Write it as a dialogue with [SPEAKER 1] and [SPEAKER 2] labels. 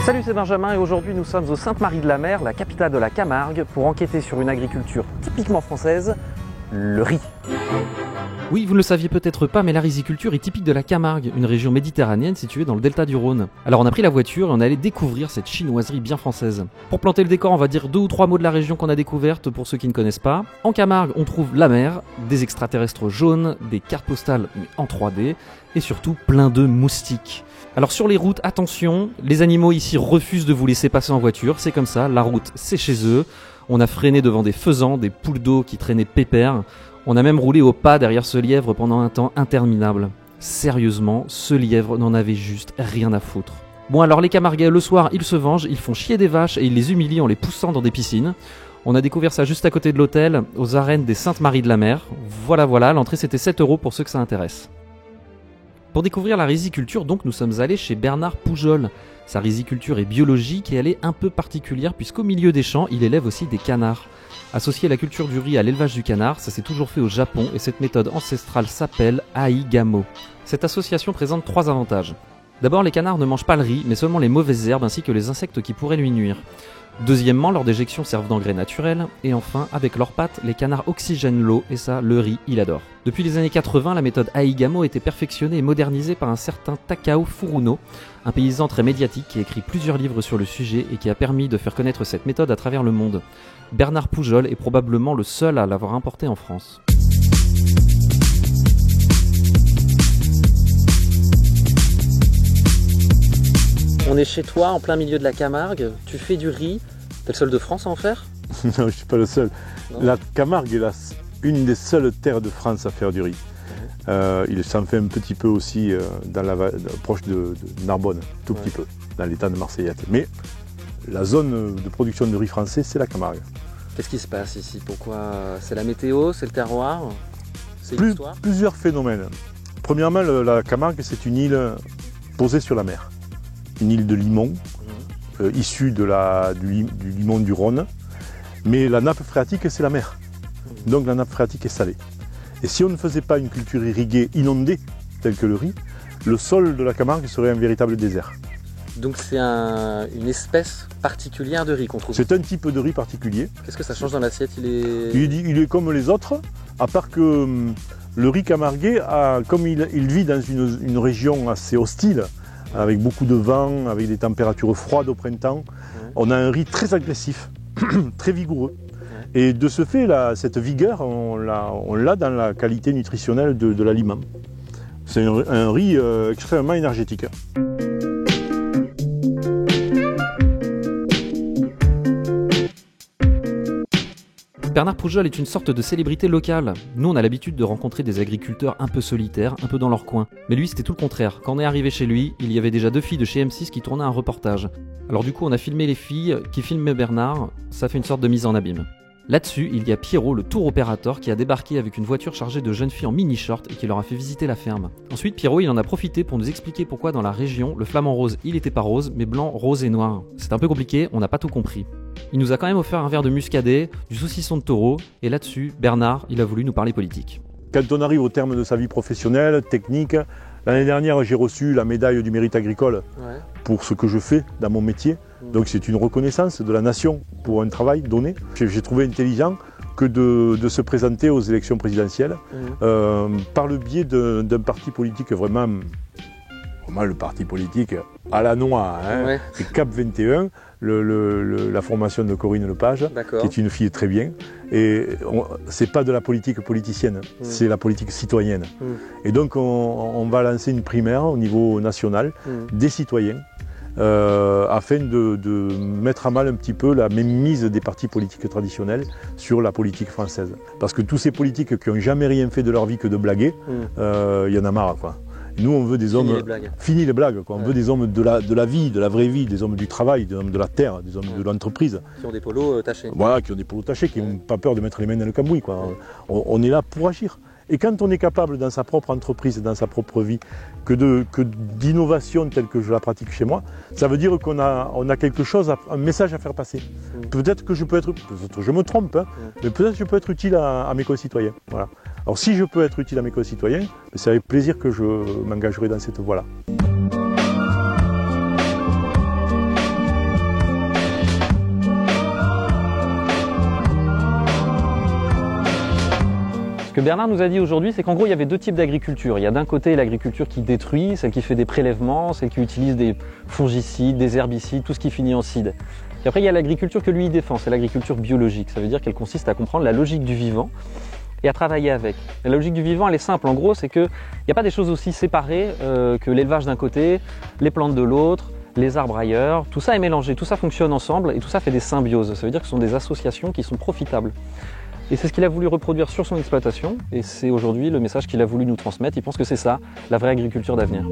[SPEAKER 1] Salut, c'est Benjamin et aujourd'hui nous sommes au Sainte-Marie-de-la-Mer, la capitale de la Camargue, pour enquêter sur une agriculture typiquement française, le riz.
[SPEAKER 2] Oui, vous ne le saviez peut-être pas, mais la riziculture est typique de la Camargue, une région méditerranéenne située dans le delta du Rhône. Alors on a pris la voiture et on est allé découvrir cette chinoiserie bien française. Pour planter le décor, on va dire 2 ou 3 mots de la région qu'on a découverte pour ceux qui ne connaissent pas. En Camargue, on trouve la mer, des extraterrestres jaunes, des cartes postales mais en 3D, et surtout plein de moustiques. Alors sur les routes, attention, les animaux ici refusent de vous laisser passer en voiture, c'est comme ça, la route c'est chez eux. On a freiné devant des faisans, des poules d'eau qui traînaient pépère. On a même roulé au pas derrière ce lièvre pendant un temps interminable. Sérieusement, ce lièvre n'en avait juste rien à foutre. Bon alors les Camarguais, le soir, ils se vengent, ils font chier des vaches et ils les humilient en les poussant dans des piscines. On a découvert ça juste à côté de l'hôtel, aux arènes des Sainte-Marie-de-la-Mer. Voilà, l'entrée c'était 7 € pour ceux que ça intéresse. Pour découvrir la riziculture, donc, nous sommes allés chez Bernard Poujol. Sa riziculture est biologique et elle est un peu particulière puisqu'au milieu des champs, il élève aussi des canards. Associer la culture du riz à l'élevage du canard, ça s'est toujours fait au Japon et cette méthode ancestrale s'appelle Aigamo. Cette association présente 3 avantages. D'abord, les canards ne mangent pas le riz, mais seulement les mauvaises herbes ainsi que les insectes qui pourraient lui nuire. Deuxièmement, leurs déjections servent d'engrais naturel. Et enfin, avec leurs pattes, les canards oxygènent l'eau et ça, le riz, il adore. Depuis les années 80, la méthode Aigamo a été perfectionnée et modernisée par un certain Takao Furuno, un paysan très médiatique qui a écrit plusieurs livres sur le sujet et qui a permis de faire connaître cette méthode à travers le monde. Bernard Poujol est probablement le seul à l'avoir importé en France.
[SPEAKER 1] On est chez toi, en plein milieu de la Camargue, tu fais du riz, t'es le seul de France à en faire?
[SPEAKER 3] Non, je ne suis pas le seul.
[SPEAKER 1] Non.
[SPEAKER 3] La Camargue est une des seules terres de France à faire du riz. Il s'en fait un petit peu aussi proche de Narbonne, tout petit peu, dans l'état de Marseillette. Mais la zone de production de riz français, c'est la Camargue.
[SPEAKER 1] Qu'est-ce qui se passe ici? Pourquoi? C'est la météo, c'est le terroir? C'est l'histoire?
[SPEAKER 3] Plusieurs phénomènes. Premièrement, la Camargue, c'est une île posée sur la mer. Une île de limon, issue du limon du Rhône. Mais la nappe phréatique, c'est la mer. Donc la nappe phréatique est salée. Et si on ne faisait pas une culture irriguée inondée, telle que le riz, le sol de la Camargue serait un véritable désert.
[SPEAKER 1] Donc c'est une espèce particulière de riz qu'on trouve?
[SPEAKER 3] C'est un type de riz particulier.
[SPEAKER 1] Qu'est-ce que ça change dans l'assiette?
[SPEAKER 3] Il est comme les autres, à part que le riz camarguais, comme il vit dans une région assez hostile, avec beaucoup de vent, avec des températures froides au printemps, on a un riz très agressif, très vigoureux. Et de ce fait, cette vigueur, on l'a dans la qualité nutritionnelle de l'aliment. C'est un riz extrêmement énergétique.
[SPEAKER 2] Bernard Poujol est une sorte de célébrité locale. Nous, on a l'habitude de rencontrer des agriculteurs un peu solitaires, un peu dans leur coin. Mais lui, c'était tout le contraire. Quand on est arrivé chez lui, il y avait déjà 2 filles de chez M6 qui tournaient un reportage. Alors du coup, on a filmé les filles qui filmaient Bernard. Ça fait une sorte de mise en abîme. Là-dessus, il y a Pierrot, le tour opérateur, qui a débarqué avec une voiture chargée de jeunes filles en mini-short et qui leur a fait visiter la ferme. Ensuite, Pierrot, il en a profité pour nous expliquer pourquoi dans la région, le flamant rose, il était pas rose, mais blanc, rose et noir. C'est un peu compliqué, on n'a pas tout compris. Il nous a quand même offert un verre de muscadet, du saucisson de taureau, et là-dessus, Bernard, il a voulu nous parler politique.
[SPEAKER 3] Quand on arrive au terme de sa vie professionnelle, technique, l'année dernière, j'ai reçu la médaille du mérite agricole pour ce que je fais dans mon métier. Donc c'est une reconnaissance de la nation pour un travail donné. J'ai trouvé intelligent que de se présenter aux élections présidentielles par le biais d'un parti politique vraiment le parti politique à la noix, c'est Cap 21, la formation de Corinne Lepage, qui est une fille très bien. Et c'est pas de la politique politicienne, c'est la politique citoyenne. Et donc on va lancer une primaire au niveau national des citoyens. Afin de mettre à mal un petit peu la mainmise des partis politiques traditionnels sur la politique française. Parce que tous ces politiques qui n'ont jamais rien fait de leur vie que de blaguer, y en a marre, quoi. Nous, on veut des hommes... Fini les blagues, quoi. On veut des hommes de la vie, de la vraie vie, des hommes du travail, des hommes de la terre, des hommes de l'entreprise.
[SPEAKER 1] Qui ont des polos tachés.
[SPEAKER 3] Voilà, qui ont des polos tachés, qui n'ont pas peur de mettre les mains dans le cambouis, quoi. On est là pour agir. Et quand on est capable dans sa propre entreprise, dans sa propre vie, que d'innovation telle que je la pratique chez moi, ça veut dire qu'on a quelque chose, un message à faire passer. Peut-être que je me trompe, mais peut-être que je peux être utile à mes concitoyens. Voilà. Alors si je peux être utile à mes concitoyens, c'est avec plaisir que je m'engagerai dans cette voie-là.
[SPEAKER 1] Ce que Bernard nous a dit aujourd'hui, c'est qu'en gros, il y avait deux types d'agriculture. Il y a d'un côté l'agriculture qui détruit, celle qui fait des prélèvements, celle qui utilise des fongicides, des herbicides, tout ce qui finit en cide. Et après, il y a l'agriculture que lui défend, c'est l'agriculture biologique. Ça veut dire qu'elle consiste à comprendre la logique du vivant et à travailler avec. Et la logique du vivant, elle est simple. En gros, c'est qu'il n'y a pas des choses aussi séparées que l'élevage d'un côté, les plantes de l'autre, les arbres ailleurs. Tout ça est mélangé, tout ça fonctionne ensemble et tout ça fait des symbioses. Ça veut dire que ce sont des associations qui sont profitables. Et c'est ce qu'il a voulu reproduire sur son exploitation et c'est aujourd'hui le message qu'il a voulu nous transmettre. Il pense que c'est ça, la vraie agriculture d'avenir.